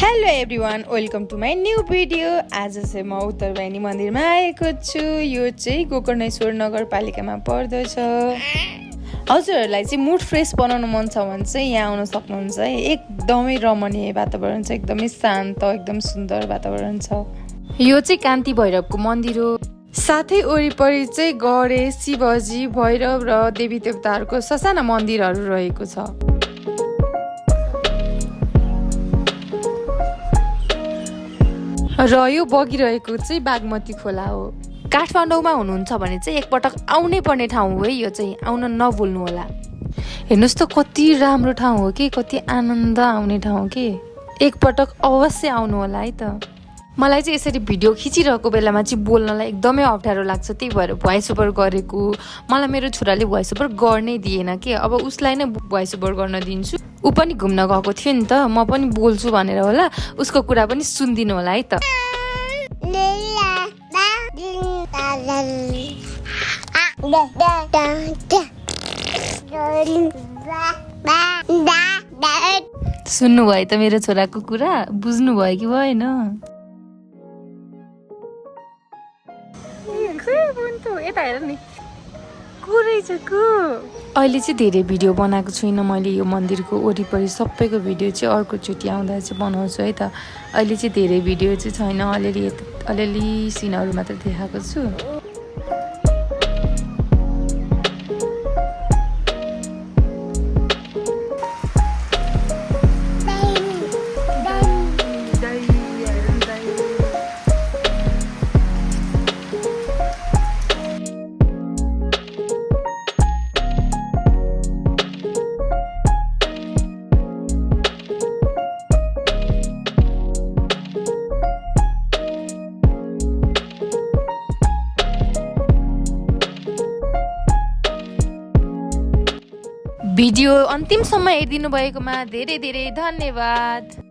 Hello everyone, welcome to my new video. आज चाहिँ म उत्तरवाहिनी मन्दिरमा आएको छु। यो चाहिँ गोकर्णेश्वर नगरपालिकामा पर्दछ। हजुरहरूलाई चाहिँ मुड फ्रेस बनाउनु मन छ भने चाहिँ यहाँ आउन सक्नुहुन्छ है। एकदमै रमणीय वातावरण छ, एकदमै शान्त, एकदम सुन्दर वातावरण छ। यो चाहिँ कान्ति भैरवको मन्दिर हो। साथै वरिपरि चाहिँ गणेश, शिवजी, भैरव र देवी देवताहरूको ससाना मन्दिरहरू रहेको छ। र यो बगिरहेको चाहिँ बागमती खोला हो। काठमाडौँमा हुनुहुन्छ भने चाहिँ एकपटक आउनै पर्ने ठाउँ हो है। यो चाहिँ आउन नभुल्नु होला। हेर्नुहोस् त कति राम्रो ठाउँ हो कि, कति आनन्द आउने ठाउँ हो कि। एकपटक अवश्य आउनु होला है त। मलाई चाहिँ यसरी भिडियो खिचिरहेको बेलामा चाहिँ बोल्नलाई एकदमै अप्ठ्यारो लाग्छ। त्यही भएर भोइस ओभर गरेको। मलाई मेरो छोराले भोइस ओभर गर्नै दिएन कि, अब उसलाई नै भोइस ओभर गर्न दिन्छु। ऊ पनि घुम्न गएको थियो नि त, म पनि बोल्छु भनेर होला। उसको कुरा पनि सुनिदिनु होला है त। सुन्नुभयो त मेरो छोराको कुरा? बुझ्नु भयो कि भएन? अहिले चाहिँ धेरै भिडियो बनाएको छुइनँ मैले। यो मन्दिरको वरिपरि सबैको भिडियो चाहिँ अर्कोचोटि आउँदा चाहिँ बनाउँछु है त। अहिले चाहिँ धेरै भिडियो चाहिँ छैन, अलिअलि सिनहरू मात्र देखाएको छु। भिडियो अन्तिमसम्म हेरिदिनु भएकोमा धेरै धेरै धन्यवाद।